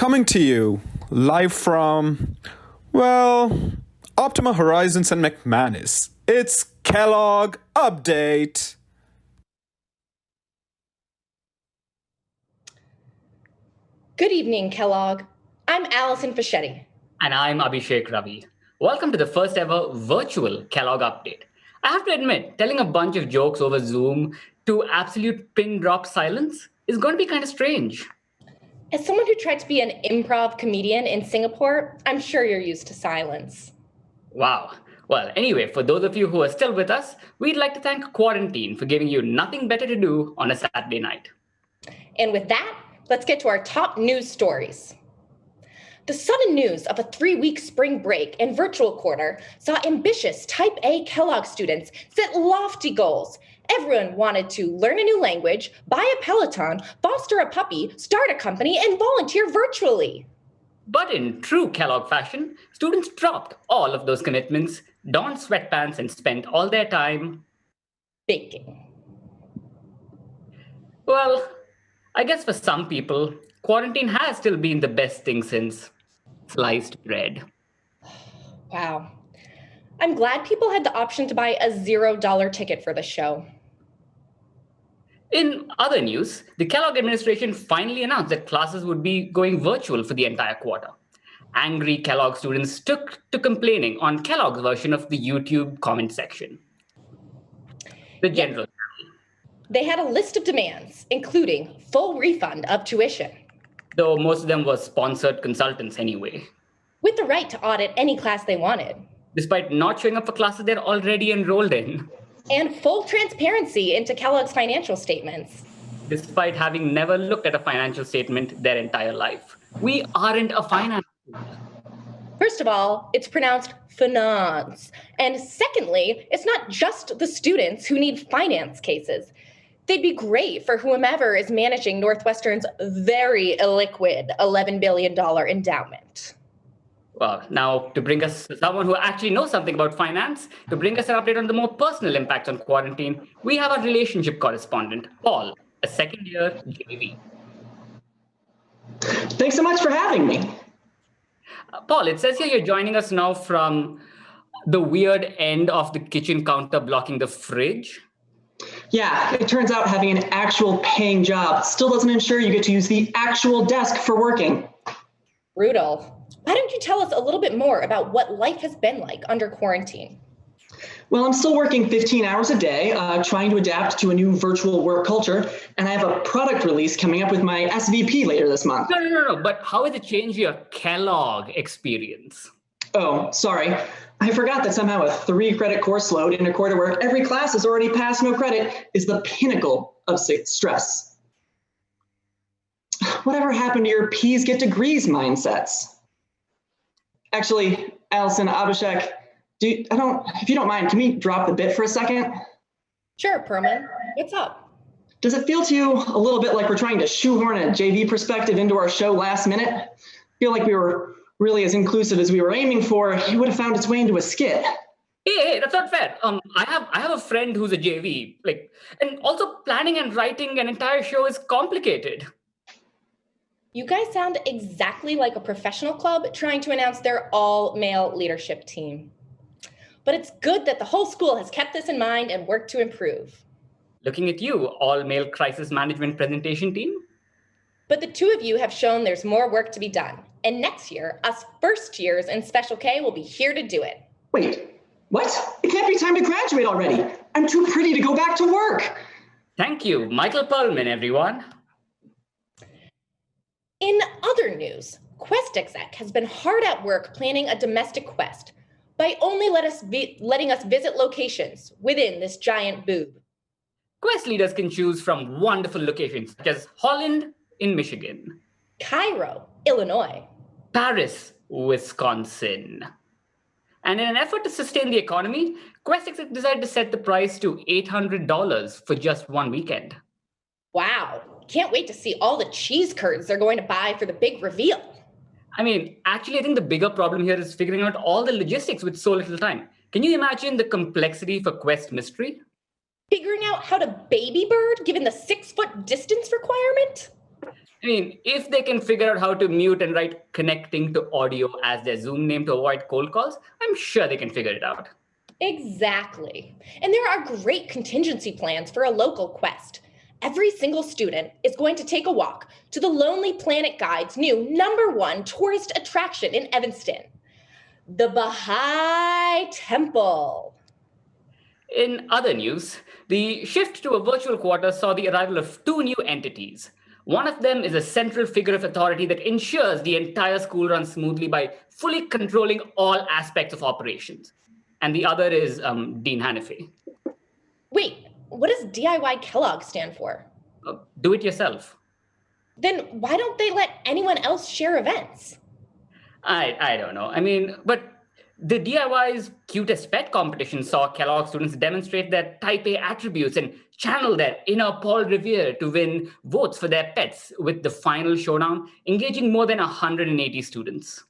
Coming to you live from, well, Optima Horizons and McManus. It's Kellogg Update. Good evening, Kellogg. I'm Allison Fachetti. And I'm Abhishek Ravi. Welcome to the first ever virtual Kellogg Update. I have to admit, telling a bunch of jokes over Zoom to absolute pin drop silence is going to be kind of strange. As someone who tried to be an improv comedian in Singapore, I'm sure you're used to silence. Wow. Well, anyway, for those of you who are still with us, we'd like to thank Quarantine for giving you nothing better to do on a Saturday night. And with that, let's get to our top news stories. The sudden news of a 3-week spring break and virtual quarter saw ambitious Type A Kellogg students set lofty goals. Everyone wanted to learn a new language, buy a Peloton, foster a puppy, start a company, and volunteer virtually. But in true Kellogg fashion, students dropped all of those commitments, donned sweatpants, and spent all their time baking. Well, I guess for some people, quarantine has still been the best thing since sliced bread. Wow. I'm glad people had the option to buy a $0 ticket for the show. In other news, the Kellogg administration finally announced that classes would be going virtual for the entire quarter. Angry Kellogg students took to complaining on Kellogg's version of the YouTube comment section. The general. They had a list of demands, including full refund of tuition. Though most of them were sponsored consultants anyway. With the right to audit any class they wanted. Despite not showing up for classes they're already enrolled in. And full transparency into Kellogg's financial statements. Despite having never looked at a financial statement their entire life. We aren't a finance school. First of all, it's pronounced finance. And secondly, it's not just the students who need finance cases. They'd be great for whomever is managing Northwestern's very illiquid $11 billion endowment. Well, now to bring us someone who actually knows something about finance, to bring us an update on the more personal impacts on quarantine, we have our relationship correspondent, Paul, a second-year JV. Thanks so much for having me. Paul, it says here you're joining us now from the weird end of the kitchen counter blocking the fridge. Yeah, it turns out having an actual paying job still doesn't ensure you get to use the actual desk for working. Brutal. Why don't you tell us a little bit more about what life has been like under quarantine? Well, I'm still working 15 hours a day, trying to adapt to a new virtual work culture, and I have a product release coming up with my SVP later this month. No, but how has it changed your Kellogg experience? Oh, sorry. I forgot that somehow a 3-credit course load in a quarter where every class is already passed no credit is the pinnacle of stress. Whatever happened to your P's get degrees mindsets? Actually, Allison, Abhishek, if you don't mind, can we drop the bit for a second? Sure, Pearlman. What's up? Does it feel to you a little bit like we're trying to shoehorn a JV perspective into our show last minute? I feel like we were really as inclusive as we were aiming for. It would have found its way into a skit. Hey, that's not fair. I have a friend who's a JV, and also planning and writing an entire show is complicated. You guys sound exactly like a professional club trying to announce their all-male leadership team. But it's good that the whole school has kept this in mind and worked to improve. Looking at you, all-male crisis management presentation team. But the two of you have shown there's more work to be done. And next year, us first years in Special K will be here to do it. Wait, what? It can't be time to graduate already. I'm too pretty to go back to work. Thank you, Michael Pearlman, everyone. In other news, Quest exec has been hard at work planning a domestic quest by only letting us visit locations within this giant boob. Quest leaders can choose from wonderful locations such as Holland in Michigan, Cairo, Illinois, Paris, Wisconsin. And in an effort to sustain the economy, Quest exec decided to set the price to $800 for just one weekend. Wow. Can't wait to see all the cheese curds they're going to buy for the big reveal. I mean, actually, I think the bigger problem here is figuring out all the logistics with so little time. Can you imagine the complexity for Quest Mystery? Figuring out how to baby bird given the 6-foot distance requirement? I mean, if they can figure out how to mute and write connecting to audio as their Zoom name to avoid cold calls, I'm sure they can figure it out. Exactly. And there are great contingency plans for a local quest. Every single student is going to take a walk to the Lonely Planet Guide's new #1 tourist attraction in Evanston, the Baha'i Temple. In other news, the shift to a virtual quarter saw the arrival of 2 new entities. One of them is a central figure of authority that ensures the entire school runs smoothly by fully controlling all aspects of operations. And the other is Dean Hannafy. Wait, what does DIY Kellogg stand for? Do it yourself. Then why don't they let anyone else share events? I don't know. I mean, but the DIY's cutest pet competition saw Kellogg students demonstrate their type A attributes and channel their inner Paul Revere to win votes for their pets, with the final showdown engaging more than 180 students.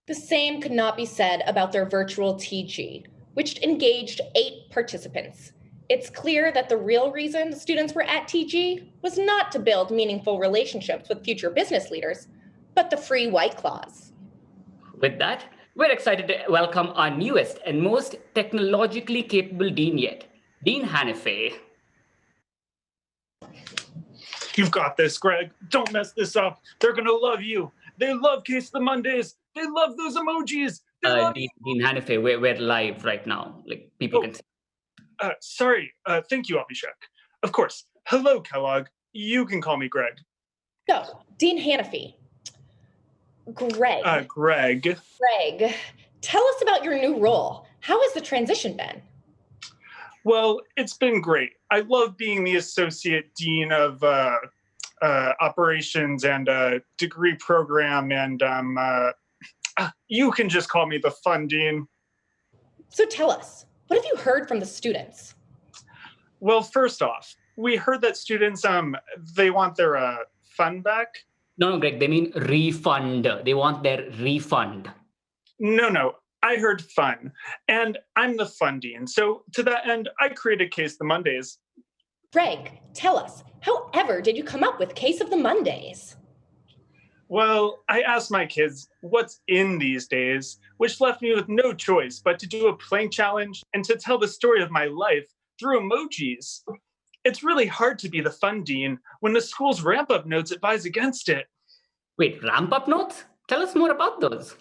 The same could not be said about their virtual TG, which engaged 8 participants. It's clear that the real reason the students were at TG was not to build meaningful relationships with future business leaders, but the free White Claws. With that, we're excited to welcome our newest and most technologically capable dean yet, Dean Hannafy. You've got this, Greg. Don't mess this up. They're going to love you. They love Case of the Mondays. They love those emojis. Dean Hannafy, we're live right now. Like, people can see. Sorry. Thank you, Abhishek. Of course. Hello, Kellogg. You can call me Greg. So, Dean Hannafy. Greg. Greg. Greg, tell us about your new role. How has the transition been? Well, it's been great. I love being the associate dean of operations and degree program, and you can just call me the fun dean. So tell us, what have you heard from the students? Well, first off, we heard that students they want their fun back. No, Greg, they mean refund. They want their refund. No, I heard fun, and I'm the fun dean. So to that end, I created Case the Mondays. Greg, tell us, how ever did you come up with Case of the Mondays? Well, I asked my kids what's in these days, which left me with no choice but to do a playing challenge and to tell the story of my life through emojis. It's really hard to be the fun dean when the school's ramp-up notes advise against it. Wait, ramp-up notes? Tell us more about those.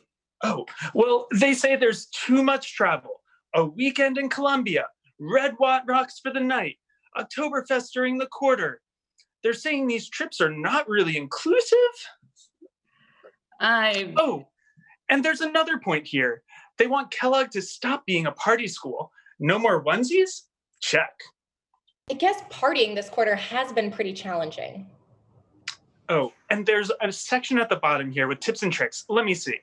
Oh, well, they say there's too much travel. A weekend in Colombia, Red Watt Rocks for the night, Oktoberfest during the quarter. They're saying these trips are not really inclusive. Oh, and there's another point here. They want Kellogg to stop being a party school. No more onesies? Check. I guess partying this quarter has been pretty challenging. Oh, and there's a section at the bottom here with tips and tricks. Let me see.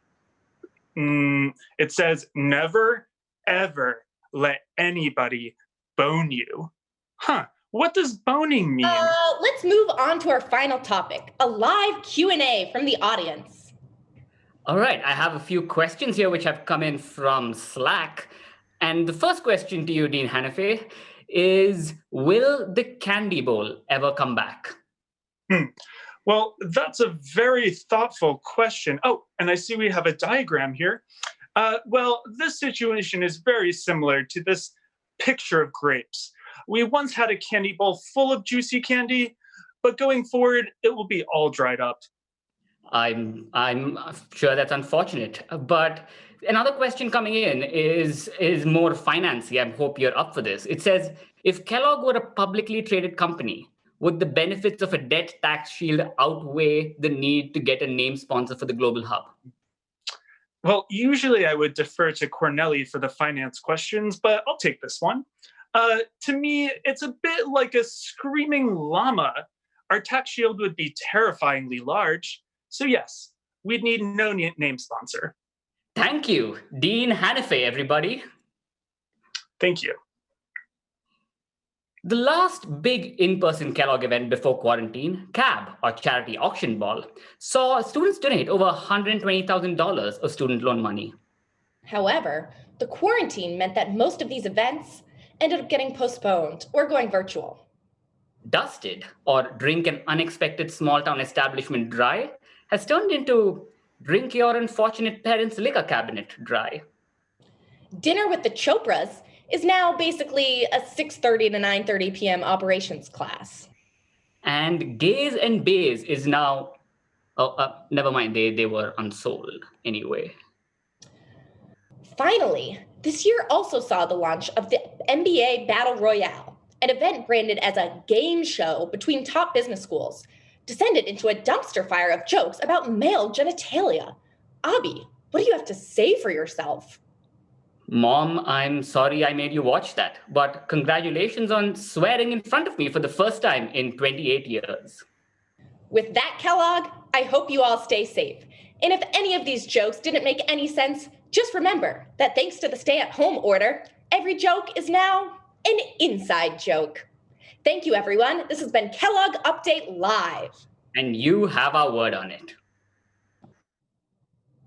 It says, never, ever let anybody bone you. Huh, what does boning mean? Let's move on to our final topic, a live Q&A from the audience. All right, I have a few questions here which have come in from Slack. And the first question to you, Dean Hannafy, is, will the candy bowl ever come back? Well, that's a very thoughtful question. Oh, and I see we have a diagram here. Well, this situation is very similar to this picture of grapes. We once had a candy bowl full of juicy candy, but going forward, it will be all dried up. I'm sure that's unfortunate. But another question coming in is more financy. I hope you're up for this. It says, if Kellogg were a publicly traded company, would the benefits of a debt tax shield outweigh the need to get a name sponsor for the Global Hub? Well, usually I would defer to Corneli for the finance questions, but I'll take this one. To me, it's a bit like a screaming llama. Our tax shield would be terrifyingly large. So yes, we'd need no name sponsor. Thank you, Dean Hannafy, everybody. Thank you. The last big in-person Kellogg event before quarantine, CAB, or Charity Auction Ball, saw students donate over $120,000 of student loan money. However, the quarantine meant that most of these events ended up getting postponed or going virtual. Dusted or drink an unexpected small town establishment dry has turned into drink your unfortunate parents' liquor cabinet dry. Dinner with the Chopras is now basically a 6:30 to 9:30 p.m. operations class. And gays and bays is now, never mind, they were unsold anyway. Finally, this year also saw the launch of the MBA Battle Royale, an event branded as a game show between top business schools, descended into a dumpster fire of jokes about male genitalia. Abhi, what do you have to say for yourself? Mom, I'm sorry I made you watch that, but congratulations on swearing in front of me for the first time in 28 years. With that, Kellogg, I hope you all stay safe. And if any of these jokes didn't make any sense, just remember that thanks to the stay-at-home order, every joke is now an inside joke. Thank you, everyone. This has been Kellogg Update Live. And you have our word on it.